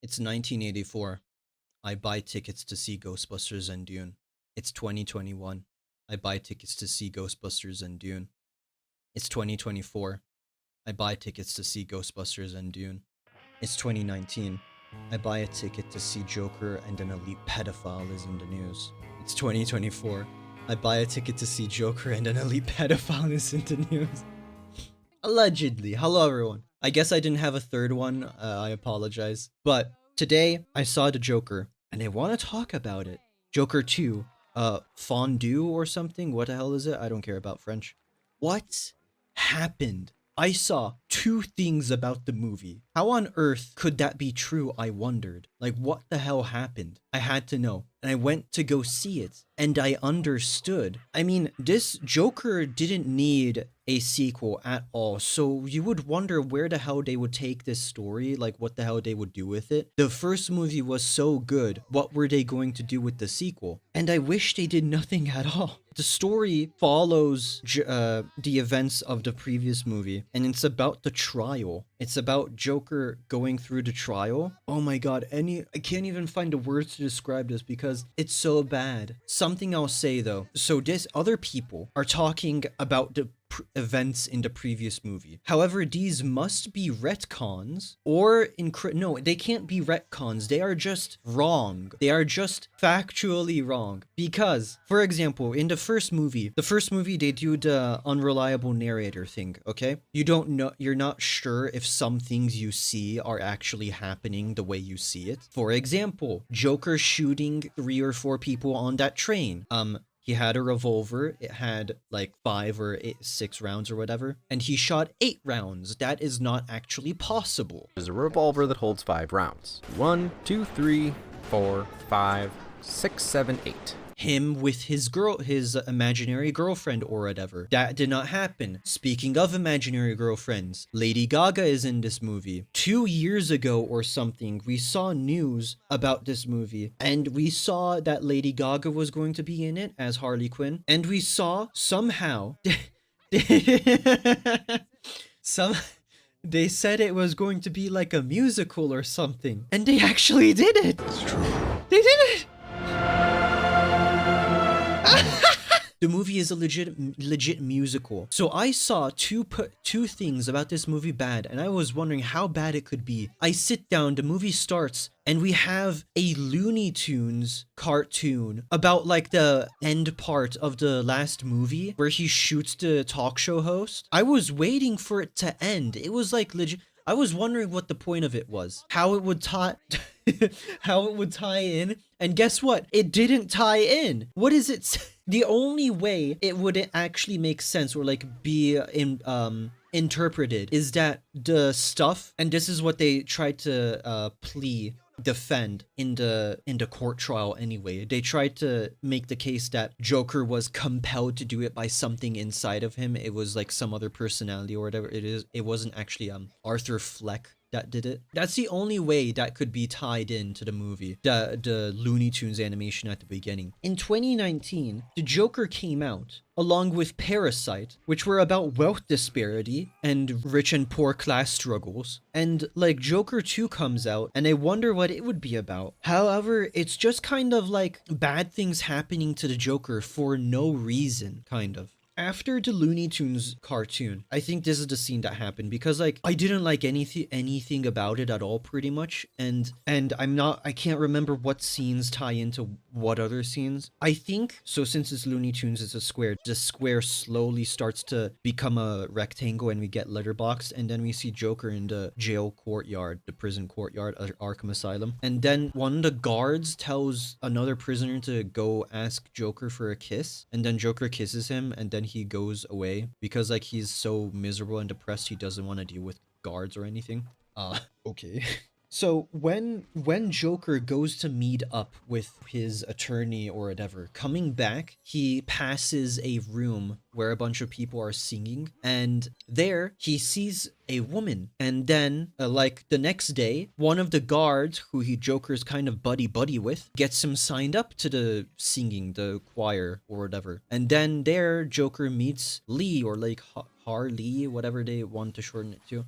It's 1984. I buy tickets to see Ghostbusters and Dune. It's 2021. I buy tickets to see Ghostbusters and Dune. It's 2024. I buy tickets to see Ghostbusters and Dune. It's 2019. I buy a ticket to see Joker and an elite pedophile is in the news. It's 2024. I buy a ticket to see Joker and an elite pedophile is in the news. Allegedly. Hello, everyone. I guess I didn't have a third one. I apologize. But today I saw the Joker and I want to talk about it. Joker 2, fondue or something. What the hell is it? I don't care about French. What happened? I saw two things about the movie. How on earth could that be true? I wondered. Like, what the hell happened? I had to know. And I went to go see it. And I understood. I mean, this Joker didn't need a sequel at all. So you would wonder where the hell they would take this story. Like, what the hell they would do with it. The first movie was so good. What were they going to do with the sequel? And I wish they did nothing at all. The story follows the events of the previous movie, and it's about the trial. It's about Joker going through the trial. Oh my god, I can't even find the words to describe this because it's so bad. Something I'll say though. So this other people are talking about the events in the previous movie. However, these must be retcons or no, they can't be retcons. They are just wrong. They are just factually wrong. Because, for example, in the first movie they do the unreliable narrator thing, okay? You don't know, you're not sure if some things you see are actually happening the way you see it. For example, Joker shooting 3 or 4 people on that train. He had a revolver. It had like 5 or 6 rounds or whatever. And he shot 8 rounds. That is not actually possible. There's a revolver that holds 5 rounds. 1, 2, 3, 4, 5, 6, 7, 8. Him with his imaginary girlfriend or whatever. That did not happen. Speaking of imaginary girlfriends, Lady Gaga is in this movie. 2 years ago or something, we saw news about this movie, and we saw that Lady Gaga was going to be in it as Harley Quinn, and we saw somehow they said it was going to be like a musical or something, and they actually did it. It's true. They did it. The movie is a legit musical. So I saw two things about this movie bad, and I was wondering how bad it could be. I sit down, the movie starts, and we have a Looney Tunes cartoon about like the end part of the last movie where he shoots the talk show host. I was waiting for it to end. It was like legit. I was wondering what the point of it was, how it would tie in, and guess what? It didn't tie in. What is it? The only way it would actually make sense or like be interpreted is that the stuff, and this is what they tried to defend in the court trial anyway. They tried to make the case that Joker was compelled to do it by something inside of him. It was like some other personality or whatever it is. It wasn't actually Arthur Fleck that did it. That's the only way that could be tied into the movie, the Looney Tunes animation at the beginning. In 2019, the Joker came out along with Parasite, which were about wealth disparity and rich and poor class struggles. And like Joker 2 comes out, and I wonder what it would be about. However, it's just kind of like bad things happening to the Joker for no reason, kind of. After the Looney Tunes cartoon, I think this is the scene that happened because like I didn't like anything about it at all pretty much, and I can't remember what scenes tie into what other scenes. I think so, since it's Looney Tunes, it's a square. The square slowly starts to become a rectangle and we get letterboxed, and then we see Joker in the jail courtyard, the prison courtyard, Arkham Asylum, and then one of the guards tells another prisoner to go ask Joker for a kiss, and then Joker kisses him, and then he goes away because like he's so miserable and depressed he doesn't want to deal with guards or anything. Okay. So when Joker goes to meet up with his attorney or whatever, coming back, he passes a room where a bunch of people are singing, and there he sees a woman. And then like the next day, one of the guards who Joker's kind of buddy with gets him signed up to the singing, the choir or whatever. And then there Joker meets Lee, or like Harley, whatever they want to shorten it to.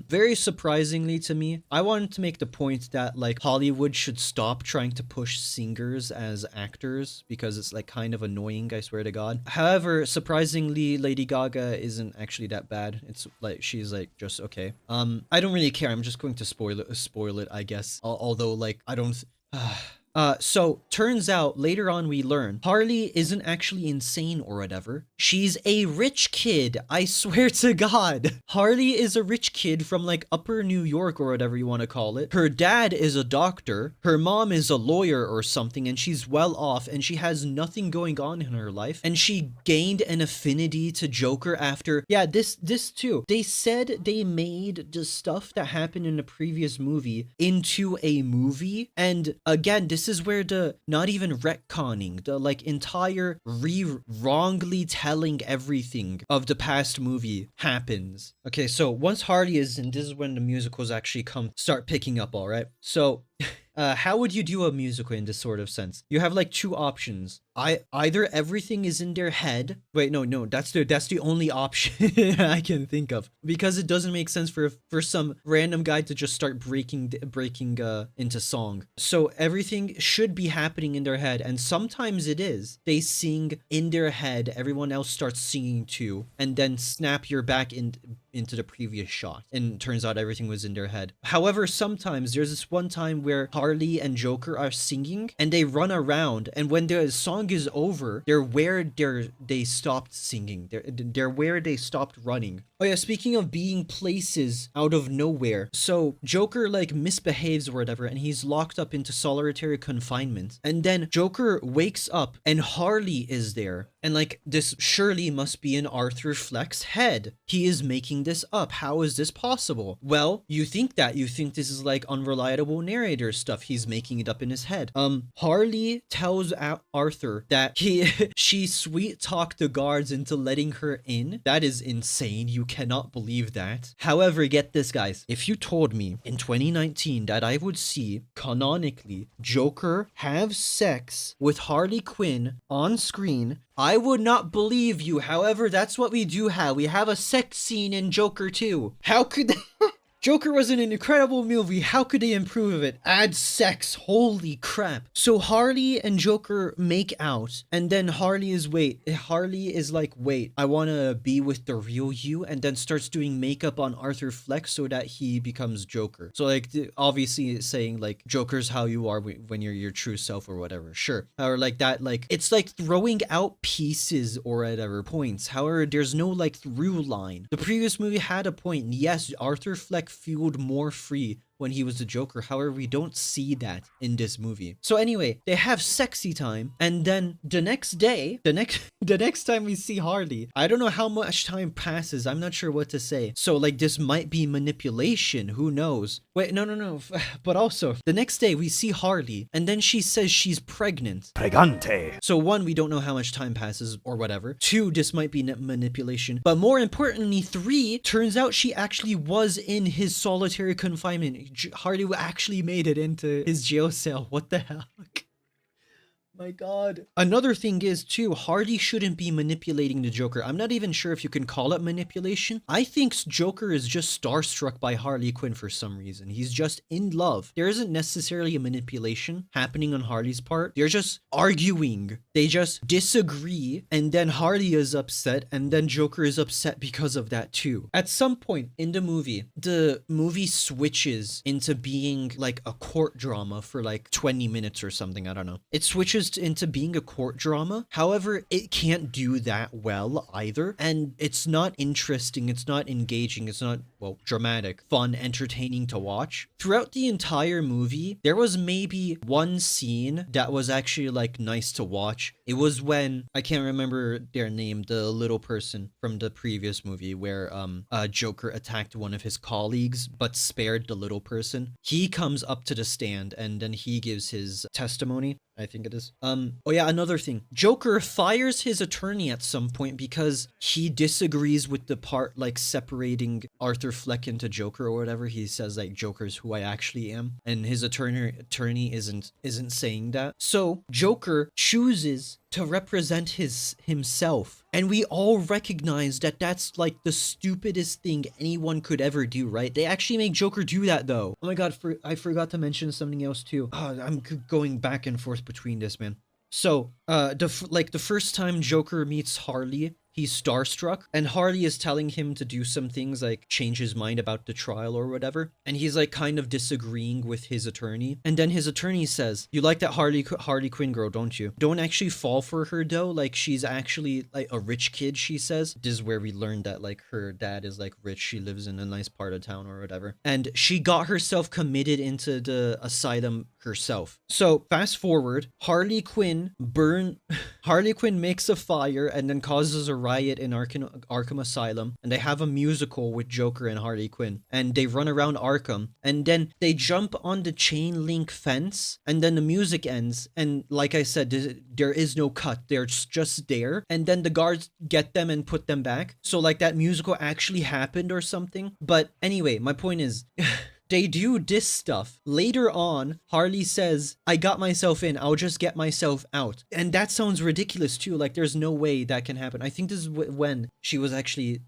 Very surprisingly to me, I wanted to make the point that like Hollywood should stop trying to push singers as actors because it's like kind of annoying, I swear to God. However, surprisingly, Lady Gaga isn't actually that bad. It's like she's like just okay. I don't really care. I'm just going to spoil it, I guess. Although like I don't so turns out later on we learn Harley isn't actually insane or whatever. She's a rich kid. I swear to God. Harley is a rich kid from like upper New York or whatever you want to call it. Her dad is a doctor. Her mom is a lawyer or something and she's well off and she has nothing going on in her life. And she gained an affinity to Joker after, yeah, this too. They said they made the stuff that happened in the previous movie into a movie. And again, this is where the not even retconning, the like entire wrongly telling everything of the past movie happens. Okay, so once Harley is in, this is when the musicals actually start picking up, all right? So how would you do a musical in this sort of sense? You have like two options. Either everything is in their head. Wait, no, that's the only option I can think of because it doesn't make sense for some random guy to just start breaking into song. So everything should be happening in their head, and sometimes it is. They sing in their head, everyone else starts singing too, and then snap your back into the previous shot, and turns out everything was in their head. However, sometimes there's this one time where Harley and Joker are singing and they run around, and when the song is over, they're where they stopped singing. They're where they stopped running. Oh yeah, speaking of being places out of nowhere. So Joker like misbehaves or whatever and he's locked up into solitary confinement. And then Joker wakes up and Harley is there. And like this surely must be in Arthur Fleck's head. He is making this up. How is this possible? Well, you think this is like unreliable narrator stuff. He's making it up in his head. Harley tells Arthur that she sweet talked the guards into letting her in. That is insane. You cannot believe that. However, get this, guys. If you told me in 2019 that I would see canonically Joker have sex with Harley Quinn on screen, I would not believe you. However, that's what we do have. We have a sex scene in Joker 2. How could Joker was an incredible movie. How could they improve it? Add sex. Holy crap. So Harley and Joker make out, and then Harley is like, wait, I want to be with the real you, and then starts doing makeup on Arthur Fleck so that he becomes Joker. So like, obviously it's saying like, Joker's how you are when you're your true self or whatever. Sure. Or like that, like, it's like throwing out pieces or whatever points. However, there's no like through line. The previous movie had a point. Yes, Arthur Fleck felt more free when he was the Joker. However, we don't see that in this movie. So anyway, they have sexy time, and then the next day, the next time we see Harley, I don't know how much time passes. I'm not sure what to say. So like, this might be manipulation. Who knows? Wait, no. But also, the next day we see Harley, and then she says she's pregnant. Pregante. So one, we don't know how much time passes or whatever. Two, this might be manipulation. But more importantly, three, turns out she actually was in his solitary confinement. Harley actually made it into his jail cell. What the hell? My God. Another thing is too, Harley shouldn't be manipulating the Joker. I'm not even sure if you can call it manipulation. I think Joker is just starstruck by Harley Quinn for some reason. He's just in love. There isn't necessarily a manipulation happening on Harley's part. They're just arguing. They just disagree, and then Harley is upset, and then Joker is upset because of that too. At some point in the movie switches into being like a court drama for like 20 minutes or something. I don't know. It switches into being a court drama. However, it can't do that well either. And it's not interesting. It's not engaging. It's not, well, dramatic, fun, entertaining to watch. Throughout the entire movie, there was maybe one scene that was actually like nice to watch. It was when, I can't remember their name, the little person from the previous movie where Joker attacked one of his colleagues but spared the little person. He comes up to the stand and then he gives his testimony, I think it is. Oh yeah, another thing. Joker fires his attorney at some point because he disagrees with the part like separating Arthur Fleck into Joker or whatever. He says like, Joker's who I actually am, and his attorney isn't saying that. So Joker chooses to represent himself. And we all recognize that that's like the stupidest thing anyone could ever do, right? They actually make Joker do that though. Oh my god, I forgot to mention something else too. I'm going back and forth between this, man. So, the first time Joker meets Harley, he's starstruck, and Harley is telling him to do some things like change his mind about the trial or whatever, and he's like kind of disagreeing with his attorney. And then his attorney says, "You like that Harley Quinn girl, don't you? Don't actually fall for her though. Like she's actually like a rich kid," she says. This is where we learned that like her dad is like rich. She lives in a nice part of town or whatever, and she got herself committed into the asylum herself. So fast forward, Harley Quinn makes a fire and then causes a riot in Arkham Asylum, and they have a musical with Joker and Harley Quinn, and they run around Arkham, and then they jump on the chain link fence, and then the music ends, and like I said, there is no cut. They're just there, and then the guards get them and put them back. So like that musical actually happened or something. But anyway, my point is they do this stuff. Later on, Harley says, "I got myself in, I'll just get myself out." And that sounds ridiculous too. Like there's no way that can happen. I think this is when she was actually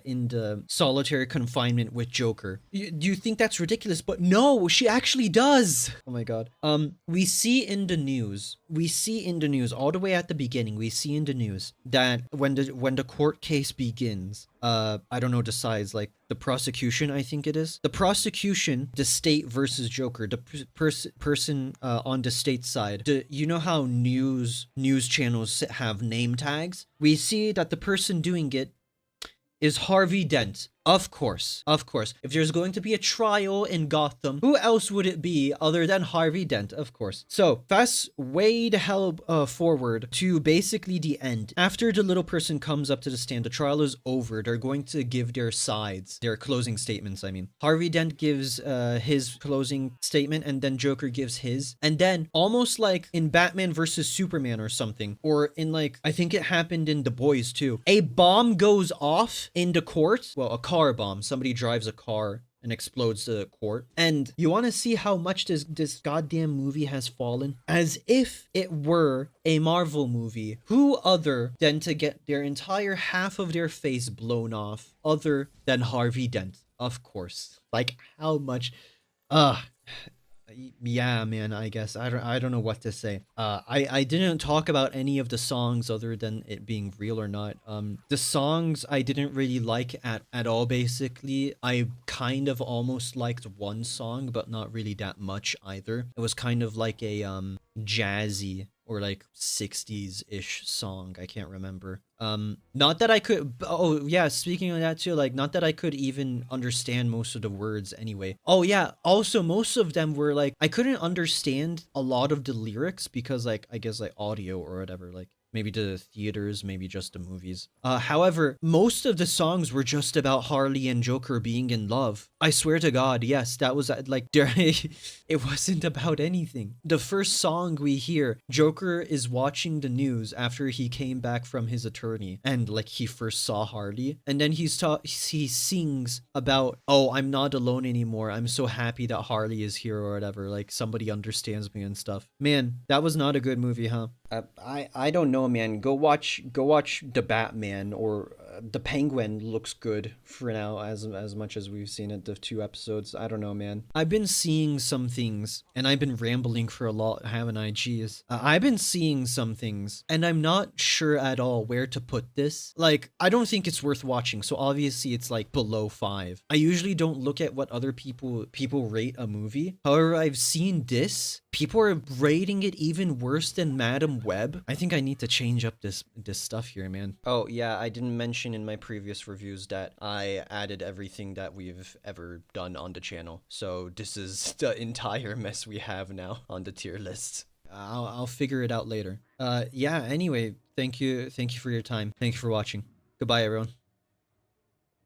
in the solitary confinement with Joker. Do you think that's ridiculous? But no, she actually does. Oh my god. We see in the news all the way at the beginning, we see in the news that when the court case begins, I don't know the size, like the prosecution, I think it is. The prosecution, the state versus Joker, the person on the state side. You know how news channels have name tags? We see that the person doing it is Harvey Dent. Of course. If there's going to be a trial in Gotham, who else would it be other than Harvey Dent? Of course. So, fast way the hell forward to basically the end. After the little person comes up to the stand, the trial is over. They're going to give their sides, their closing statements, I mean. Harvey Dent gives his closing statement, and then Joker gives his. And then, almost like in Batman versus Superman or something, or in like, I think it happened in The Boys too, a bomb goes off in the court. Well, a car bomb. Somebody drives a car and explodes the court. And you want to see how much this goddamn movie has fallen? As if it were a Marvel movie. Who other than to get their entire half of their face blown off other than Harvey Dent? Of course. Like how much yeah, man, I guess I don't know what to say. I didn't talk about any of the songs other than it being real or not. The songs I didn't really like at all. Basically, I kind of almost liked one song, but not really that much either. It was kind of like a jazzy or like 60s-ish song. I can't remember. Not that I could, oh yeah, speaking of that too, like not that I could even understand most of the words anyway. Oh yeah, also most of them were like, I couldn't understand a lot of the lyrics because like, I guess like audio or whatever, like maybe the theaters, maybe just the movies. However, most of the songs were just about Harley and Joker being in love. I swear to God, yes, that was like, it wasn't about anything. The first song we hear, Joker is watching the news after he came back from his attorney and like he first saw Harley, and then he sings about, "Oh, I'm not alone anymore. I'm so happy that Harley is here," or whatever. Like somebody understands me and stuff. Man, that was not a good movie, huh? I don't know, man. Go watch the Batman, or the Penguin looks good for now, as much as we've seen it, the 2 episodes. I don't know, man. I've been seeing some things, and I've been rambling for a lot, haven't I? Jeez. I've been seeing some things, and I'm not sure at all where to put this. Like, I don't think it's worth watching, so obviously it's like below 5. I usually don't look at what other people rate a movie. However, I've seen this. People are rating it even worse than Madam Web. I think I need to change up this stuff here, man. Oh yeah, I didn't mention in my previous reviews that I added everything that we've ever done on the channel. So this is the entire mess we have now on the tier list. I'll figure it out later. Yeah, anyway, thank you for your time. Thank you for watching. Goodbye, everyone.